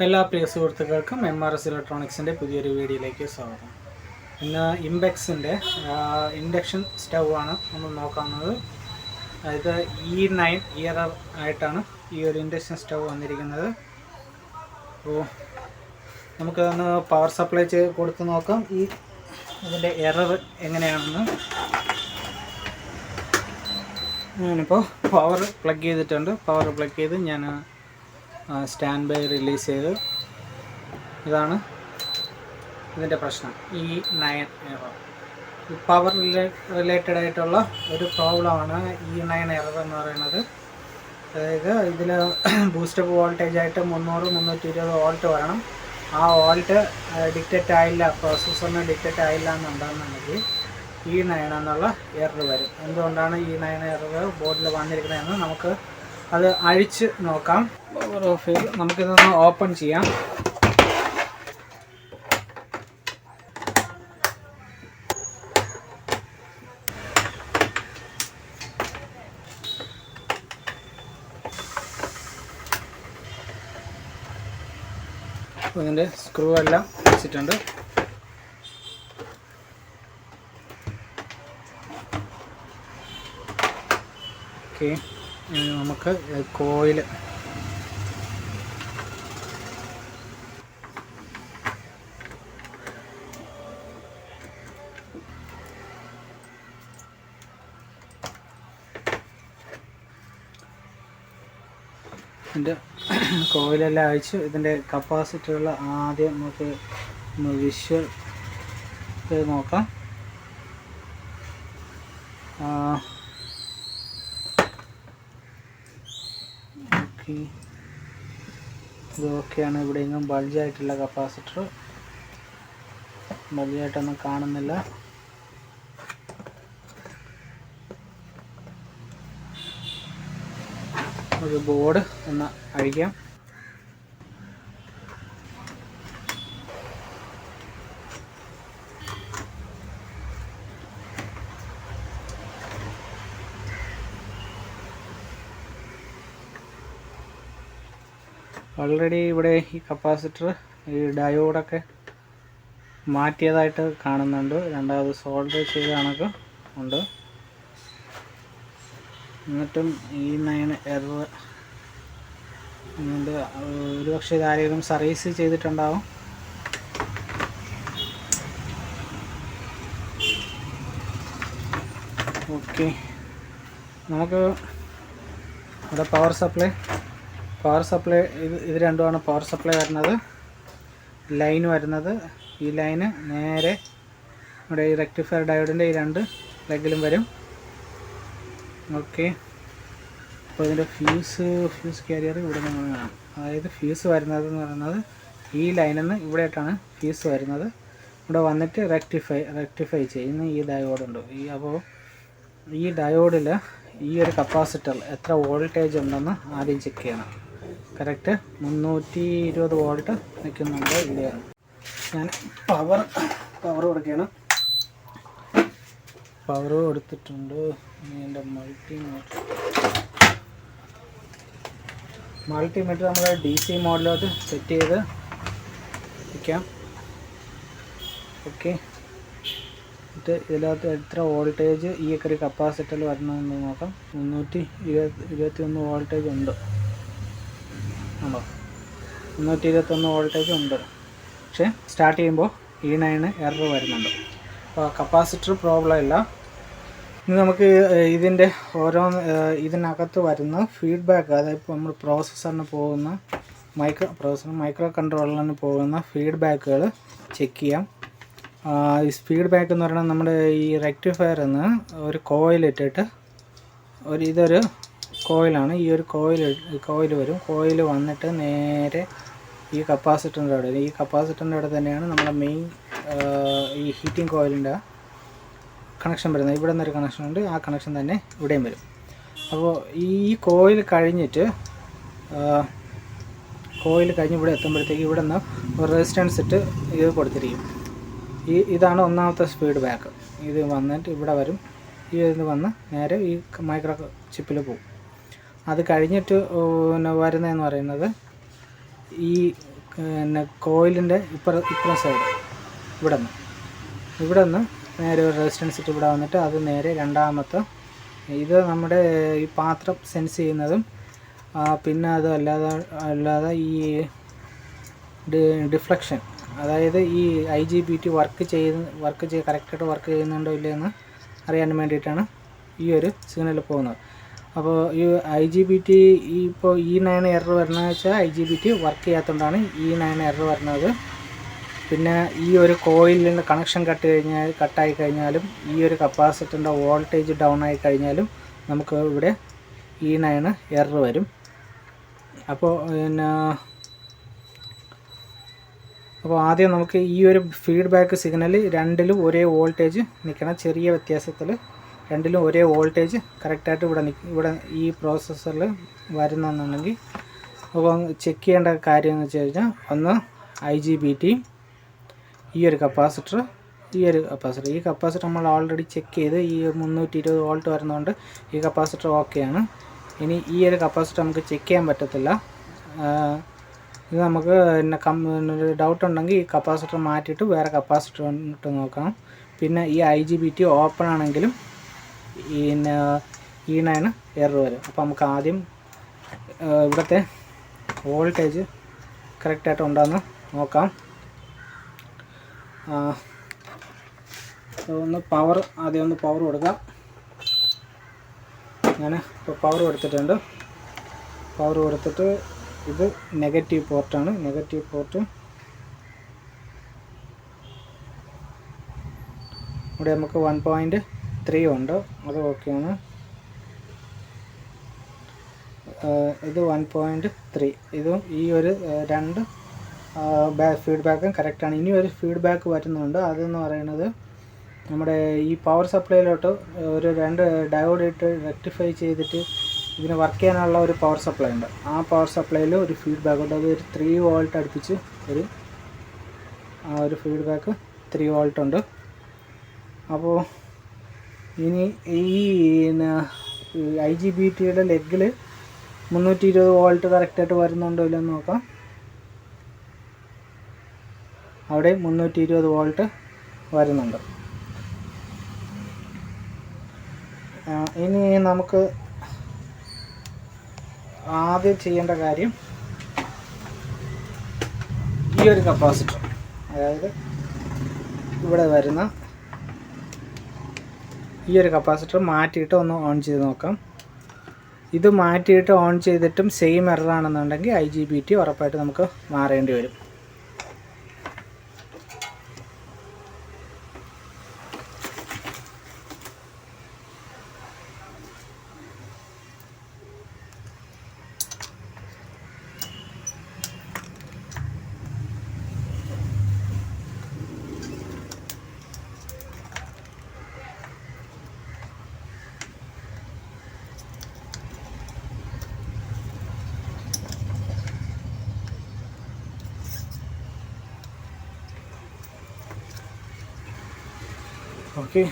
എല്ലാ പ്രിയ സുഹൃത്തുക്കൾക്കും MRS ഇലക്ട്രോണിക്സിൻ്റെ പുതിയൊരു വീഡിയോയിലേക്ക് സ്വാഗതം. ഇന്ന് ഇംപെക്സിൻ്റെ ഇൻഡക്ഷൻ സ്റ്റൗ ആണ് നമ്മൾ നോക്കുന്നത്. ഇത് E9 ഇയറർ ആയിട്ടാണ് ഈ ഒരു ഇൻഡക്ഷൻ സ്റ്റൗ വന്നിരിക്കുന്നത്. അപ്പോൾ നമുക്കതൊന്ന് പവർ സപ്ലൈ കൊടുത്ത് നോക്കാം ഇതിൻ്റെ എറർ എങ്ങനെയാണെന്ന്. ഞാനിപ്പോൾ പവർ പ്ലഗ് ചെയ്തിട്ടുണ്ട്. പവർ പ്ലഗ് ചെയ്ത് ഞാൻ സ്റ്റാൻഡ് ബൈ റിലീസ് ചെയ്ത് ഇതാണ് ഇതിൻ്റെ പ്രശ്നം. E9 എറർ പവർ റിലേറ്റഡ് ആയിട്ടുള്ള ഒരു പ്രോബ്ലമാണ് E9 എറർ എന്ന് പറയുന്നത്. അതായത് ഇതിൽ ബൂസ്റ്റപ്പ് വോൾട്ടേജ് ആയിട്ട് 300-320 വോൾട്ട് വരണം. ആ വോൾട്ട് ഡിക്റ്റേറ്റ് ആയില്ല, പ്രോസസ്സറിന് ഡിക്റ്റേറ്റ് ആയില്ല എന്നുണ്ടെന്നുണ്ടെങ്കിൽ E9 എന്നുള്ള എറർ വരും. എന്തുകൊണ്ടാണ് E9 എറർ ബോർഡിൽ വന്നിരിക്കുന്നതെന്ന് നമുക്ക് അത് അഴിച്ച് നോക്കാം. പവർ ഓഫ് ചെയ്ത് നമുക്കിതൊന്ന് ഓപ്പൺ ചെയ്യാം. ഇതിൻ്റെ സ്ക്രൂ എല്ലാം വെച്ചിട്ടുണ്ട്. ഓക്കെ, നമുക്ക് കോയിൽ ഇതിൻ്റെ കോയിലെല്ലാം അയച്ച് ഇതിൻ്റെ കപ്പാസിറ്റികൾ ആദ്യം നമുക്ക് വിഷ്വൽ ചെയ്ത് നോക്കാം. ഓക്കെ, ഇത് ഓക്കെയാണ്. ഇവിടെ എങ്ങും ബൾജായിട്ടുള്ള കപ്പാസിറ്റർ ബൾജായിട്ടൊന്നും കാണുന്നില്ല. ഒരു ബോർഡ് ഒന്ന് അഴിക്കാം. ഓൾറെഡി ഇവിടെ ഈ കപ്പാസിറ്റർ ഈ ഡയോഡൊക്കെ മാറ്റിയതായിട്ട് കാണുന്നുണ്ട്. രണ്ടാമത് സോൾഡർ ചെയ്ത കണക്ക് ഉണ്ട്. എന്നിട്ടും E9 എറർ ഒരു പക്ഷേ ഇതാരെങ്കിലും സർവീസ് ചെയ്തിട്ടുണ്ടാവും. ഓക്കെ, നമുക്ക് ഇവിടെ പവർ സപ്ലൈ ഇത് രണ്ടുമാണ് പവർ സപ്ലൈ വരുന്നത്. ലൈൻ വരുന്നത് ഈ ലൈന് നേരെ ഇവിടെ ഈ റെക്ടിഫയർ ഡയോഡിൻ്റെ ഈ രണ്ട് ലെഗിലും വരും. ഓക്കെ, അപ്പോൾ ഇതിൻ്റെ ഫ്യൂസ് കാരിയർ ഇവിടെ നമ്മൾ കാണാം. അതായത് ഫ്യൂസ് വരുന്നത് എന്ന് പറയുന്നത് ഈ ലൈനിൽ നിന്ന് ഇവിടെയായിട്ടാണ് ഫ്യൂസ് വരുന്നത്. ഇവിടെ വന്നിട്ട് റെക്ടിഫൈ ചെയ്യുന്ന ഈ ഡയോഡുണ്ട്. അപ്പോൾ ഈ ഡയോഡിൽ ഈ ഒരു കപ്പാസിറ്റർ എത്ര വോൾട്ടേജ് ഉണ്ടെന്ന് ആദ്യം ചെക്ക് ചെയ്യണം. കറക്റ്റ് 320 വോൾട്ട് നിൽക്കുന്നുണ്ട്. ഇല്ല, ഞാൻ പവർ കൊടുക്കുകയാണ്. പവർ കൊടുത്തിട്ടുണ്ട്. എൻ്റെ മൾട്ടിമീറ്റർ നമ്മൾ DC മോഡിലോട്ട് സെറ്റ് ചെയ്ത് വയ്ക്കാം. ഓക്കെ, എന്നിട്ട് ഇതിനകത്ത് എത്ര വോൾട്ടേജ് ഈ ഒരു കപ്പാസിറ്ററിൽ വരണമെന്ന് നോക്കാം. 321 വോൾട്ടേജ് ഉണ്ട്. ഉണ്ടോ? 321 വോൾട്ടേജ് ഉണ്ട്. പക്ഷേ സ്റ്റാർട്ട് ചെയ്യുമ്പോൾ E9 എറർ വരുന്നുണ്ട്. അപ്പോൾ കപ്പാസിറ്റർ പ്രോബ്ലം ഇല്ല. ഇനി നമുക്ക് ഇതിൻ്റെ ഇതിനകത്ത് വരുന്ന ഫീഡ്ബാക്ക്, അതായത് ഇപ്പോൾ നമ്മൾ പ്രോസസ്സറിന് പോകുന്ന മൈക്രോ കൺട്രോളറിന് പോകുന്ന ഫീഡ്ബാക്കുകൾ ചെക്ക് ചെയ്യാം. ഈ ഫീഡ്ബാക്ക് എന്ന് പറയുന്നത് നമ്മുടെ ഈ റെക്ടിഫയറിൽ നിന്ന് ഒരു കോയിലിട്ടിട്ട് ഇതൊരു കോയിലാണ്. ഈ ഒരു കോയിൽ വരും. കോയിൽ വന്നിട്ട് നേരെ ഈ കപ്പാസിറ്ററിൻ്റെ അവിടെ തന്നെയാണ് നമ്മുടെ മെയിൻ ഈ ഹീറ്റിംഗ് കോയിലിൻ്റെ കണക്ഷൻ വരുന്നത്. ഇവിടെ നിന്നൊരു കണക്ഷൻ ഉണ്ട്. ആ കണക്ഷൻ തന്നെ ഇവിടെയും വരും. അപ്പോൾ ഈ കോയിൽ കഴിഞ്ഞിട്ട് ഇവിടെ എത്തുമ്പോഴത്തേക്ക് ഇവിടെ നിന്ന് ഒരു റെസിസ്റ്റൻസ് ഇട്ട് ഇത് കൊടുത്തിരിക്കും. ഇതാണ് ഒന്നാമത്തെ ഫീഡ്ബാക്ക്. ഇത് വന്നിട്ട് ഇവിടെ വരും. ഇത് വന്ന് നേരെ ഈ മൈക്രോ ചിപ്പിൽ പോകും. അത് കഴിഞ്ഞിട്ട് വരുന്നതെന്ന് പറയുന്നത് ഈ പിന്നെ കോയിലിൻ്റെ ഇപ്പുറം സൈഡ് ഇവിടെ നിന്ന് നേരെ ഒരു റെസിസ്റ്റൻസ് ഇട്ട് ഇവിടെ വന്നിട്ട് അത് നേരെ രണ്ടാമത്തെ ഇത് നമ്മുടെ ഈ പാത്രം സെൻസ് ചെയ്യുന്നതും പിന്നെ അത് അല്ലാതെ ഈ ഡിഫ്ലക്ഷൻ, അതായത് ഈ IGBT കറക്റ്റായിട്ട് വർക്ക് ചെയ്യുന്നുണ്ടോ ഇല്ലയെന്ന് അറിയാൻ വേണ്ടിയിട്ടാണ് ഈ ഒരു സിഗ്നൽ പോകുന്നത്. അപ്പോൾ ഈ IGBT ഇപ്പോൾ E9 എറർ വരുന്നതെന്ന് വെച്ചാൽ IGBT വർക്ക് ചെയ്യാത്തതുകൊണ്ടാണ് E9 എറർ വരുന്നത്. പിന്നെ ഈ ഒരു കോയിലിൻ്റെ കണക്ഷൻ കട്ടായി കഴിഞ്ഞാലും ഈ ഒരു കപ്പാസിറ്ററിൻ്റെ വോൾട്ടേജ് ഡൗൺ ആയി കഴിഞ്ഞാലും നമുക്ക് ഇവിടെ E9 എറർ വരും. അപ്പോൾ ആദ്യം നമുക്ക് ഈ ഒരു ഫീഡ്ബാക്ക് സിഗ്നൽ രണ്ടിലും ഒരേ വോൾട്ടേജ് നിൽക്കണം. ചെറിയ വ്യത്യാസത്തിൽ രണ്ടിലും ഒരേ വോൾട്ടേജ് കറക്റ്റായിട്ട് ഇവിടെ ഈ പ്രോസസ്സറിൽ വരുന്നെന്നുണ്ടെങ്കിൽ അപ്പോൾ ചെക്ക് ചെയ്യേണ്ട കാര്യം എന്ന് വെച്ച് കഴിഞ്ഞാൽ ഒന്ന് IGBT, ഈ കപ്പാസിറ്റർ നമ്മൾ ഓൾറെഡി ചെക്ക് ചെയ്ത് ഈ 320 വോൾട്ട് വരുന്നതുകൊണ്ട് ഈ കപ്പാസിറ്റർ ഓക്കെയാണ്. ഇനി ഈ ഒരു കപ്പാസിറ്റർ നമുക്ക് ചെക്ക് ചെയ്യാൻ പറ്റത്തില്ല. ഇത് നമുക്ക് ഡൗട്ട് ഉണ്ടെങ്കിൽ ഈ കപ്പാസിറ്റർ മാറ്റിയിട്ട് വേറെ കപ്പാസിറ്റർ ഇട്ട് നോക്കണം. പിന്നെ ഈ IGBT ഓപ്പൺ ആണെങ്കിലും E9 എറർ വരും. അപ്പോൾ നമുക്ക് ആദ്യം ഇവിടുത്തെ വോൾട്ടേജ് കറക്റ്റായിട്ട് ഉണ്ടോയെന്ന് നോക്കാം. ആദ്യം ഒന്ന് പവർ കൊടുക്കാം. ഞാൻ ഇപ്പോൾ പവർ കൊടുത്തിട്ടുണ്ട്. പവർ കൊടുത്തിട്ട് ഇത് നെഗറ്റീവ് പോർട്ടാണ്. നെഗറ്റീവ് പോർട്ട് ഇവിടെ നമുക്ക് 1.3 ഉണ്ട്, അത് ഓക്കെയാണ്. ഇത് 1.3, ഇതും ഈ ഒരു രണ്ട് ഫീഡ്ബാക്കും കറക്റ്റാണ്. ഇനി ഒരു ഫീഡ്ബാക്ക് വരുന്നുണ്ട്. അതെന്ന് പറയുന്നത് നമ്മുടെ ഈ പവർ സപ്ലൈയിലോട്ട് ഒരു 2 ഡയോഡ് ഇട്ട് റെക്ടിഫൈ ചെയ്തിട്ട് ഇതിന് വർക്ക് ചെയ്യാനുള്ള ഒരു പവർ സപ്ലൈ ഉണ്ട്. ആ പവർ സപ്ലൈയിൽ ഒരു ഫീഡ്ബാക്ക് ഉണ്ട്. അത് ഒരു 3 വോൾട്ട് അടുപ്പിച്ച് ഒരു ഫീഡ്ബാക്ക് 3 വോൾട്ട് ഉണ്ട്. അപ്പോൾ ഇനി ഈ IGBTയുടെ ലെഗിൽ 320 വോൾട്ട് കറക്റ്റായിട്ട് വരുന്നുണ്ടോ ഇല്ലെന്ന് നോക്കാം. അവിടെ 320 വോൾട്ട് വരുന്നുണ്ട്. ഇനി നമുക്ക് ആദ്യം ചെയ്യേണ്ട കാര്യം ഈ ഒരു കപ്പാസിറ്റർ, അതായത് ഇവിടെ വരുന്ന ഈ ഒരു കപ്പാസിറ്റർ മാറ്റിയിട്ട് ഒന്ന് ഓൺ ചെയ്ത് നോക്കാം. ഇത് മാറ്റിയിട്ട് ഓൺ ചെയ്തിട്ടും സെയിം എറർ ആണെന്നുണ്ടെങ്കിൽ IGBT ഉറപ്പായിട്ട് നമുക്ക് മാറേണ്ടി വരും. ഓക്കെ,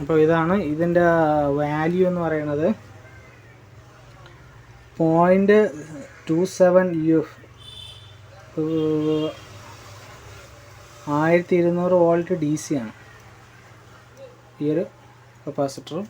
അപ്പോൾ ഇതാണ് ഇതിൻ്റെ വാല്യൂ എന്ന് പറയുന്നത് 0.27 1200 വോൾട്ട് DC ആണ് ഈ ഒരു കപ്പാസിറ്ററും.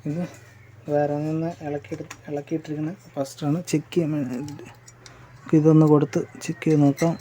ഇത് വേറെ നിന്ന് ഇളക്കിയിട്ടിരിക്കുന്ന കപ്പാസിറ്ററാണ്. ചെക്ക് ചെയ്യാൻ വേണ്ടി ഇതൊന്ന് കൊടുത്ത് ചെക്ക് ചെയ്ത് നോക്കാം.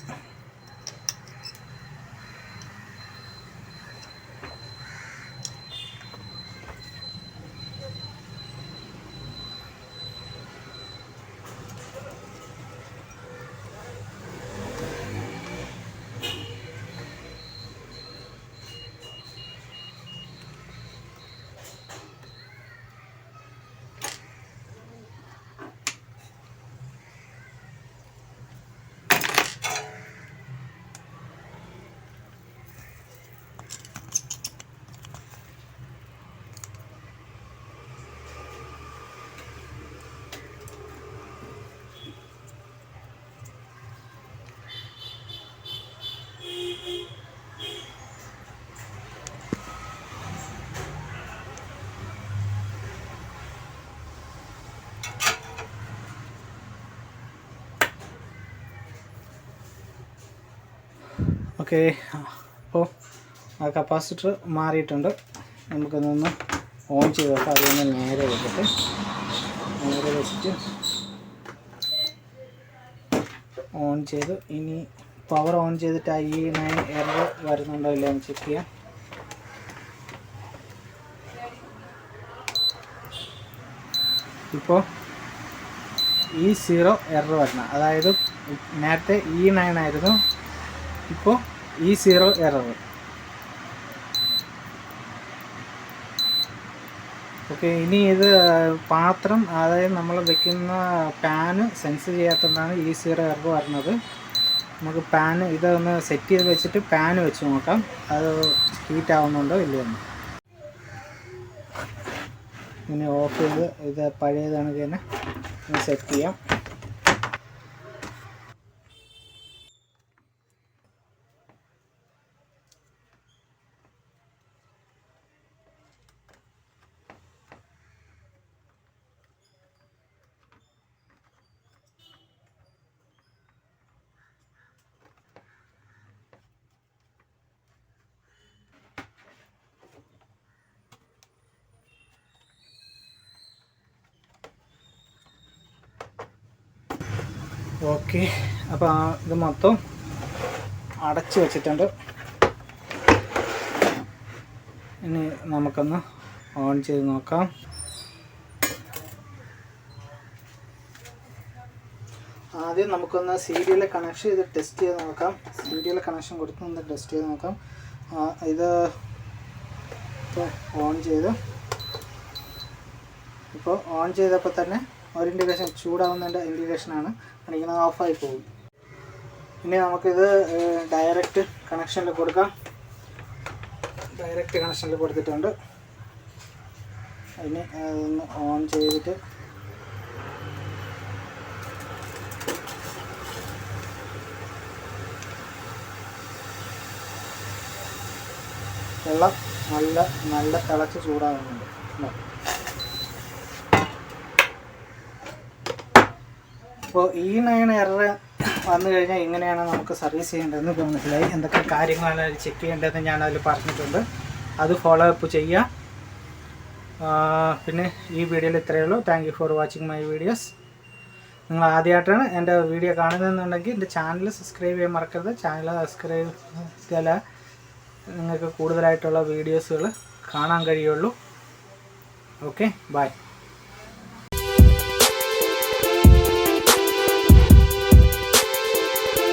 ഓക്കെ, അപ്പോൾ ആ കപ്പാസിറ്റർ മാറിയിട്ടുണ്ട്. നമുക്കൊന്ന് ഓൺ ചെയ്ത് വെക്കാം. അതൊന്ന് നേരെ വെക്കട്ടെ. നേരെ വെച്ചിട്ട് ഓൺ ചെയ്ത് ഇനി പവർ ഓൺ ചെയ്തിട്ട് IE9 എറർ വരുന്നുണ്ടോ ഇല്ല എന്ന് ചെക്ക് ചെയ്യാം. ഇപ്പോൾ E0 എറർ വരണം. അതായത് നേരത്തെ E9 ആയിരുന്നു, ഇപ്പോൾ E0 എറർ. ഓക്കെ, ഇനി ഇത് പാത്രം, അതായത് നമ്മൾ വെക്കുന്ന പാന് സെൻസ് ചെയ്യാത്തതുകൊണ്ടാണ് E0 എറർ വരുന്നത്. നമുക്ക് പാന് ഇതൊന്ന് സെറ്റ് ചെയ്ത് വെച്ചിട്ട് പാന് വെച്ച് നോക്കാം, അത് ഹീറ്റ് ആവുന്നുണ്ടോ ഇല്ലയെന്ന്. ഇനി ഓഫ് ചെയ്ത് ഇത് പഴയതാണെങ്കിൽ തന്നെ സെറ്റ് ചെയ്യാം. ഓക്കെ, അപ്പോൾ ഇത് മൊത്തം അടച്ചു വെച്ചിട്ടുണ്ട്. ഇനി നമുക്കൊന്ന് ഓൺ ചെയ്ത് നോക്കാം. ആദ്യം നമുക്കൊന്ന് സീരിയൽ കണക്ഷൻ ഇത് ടെസ്റ്റ് ചെയ്ത് നോക്കാം. സീരിയൽ കണക്ഷൻ കൊടുത്ത് ഒന്ന് ടെസ്റ്റ് ചെയ്ത് നോക്കാം. ഇത് ഓൺ ചെയ്ത്, ഇപ്പോൾ ഓൺ ചെയ്തപ്പോൾ തന്നെ ഒരു ഇൻഡിക്കേഷൻ, ചൂടാവുന്നതിൻ്റെ ഇൻഡിക്കേഷനാണ് കാണിക്കുന്നത്, ഓഫായി പോകും. ഇനി നമുക്കിത് ഡയറക്റ്റ് കണക്ഷനിൽ കൊടുക്കാം. ഡയറക്റ്റ് കണക്ഷനിൽ കൊടുത്തിട്ടുണ്ട്. ഇനി അതൊന്ന് ഓൺ ചെയ്തിട്ട് വെള്ളം നല്ല തിളച്ച് ചൂടാകുന്നുണ്ട്. അപ്പോൾ E9 എറർ വന്നു കഴിഞ്ഞാൽ ഇങ്ങനെയാണ് നമുക്ക് സർവീസ് ചെയ്യേണ്ടതെന്ന് ഇപ്പോൾ മനസ്സിലായി. എന്തൊക്കെ കാര്യങ്ങളാണ് ചെക്ക് ചെയ്യേണ്ടതെന്ന് ഞാനതിൽ പറഞ്ഞിട്ടുണ്ട്. അത് ഫോളോ അപ്പ് ചെയ്യുക. പിന്നെ ഈ വീഡിയോയിൽ ഇത്രയേ ഉള്ളൂ. Thank you for watching my videos. നിങ്ങൾ ആദ്യമായിട്ടാണ് എൻ്റെ വീഡിയോ കാണുന്നതെന്നുണ്ടെങ്കിൽ എൻ്റെ ചാനൽ സബ്സ്ക്രൈബ് ചെയ്യാൻ മറക്കരുത്. ചാനൽ സബ്സ്ക്രൈബ് ചെയ്താൽ നിങ്ങൾക്ക് കൂടുതലായിട്ടുള്ള വീഡിയോസുകൾ കാണാൻ കഴിയുള്ളൂ. Okay, by.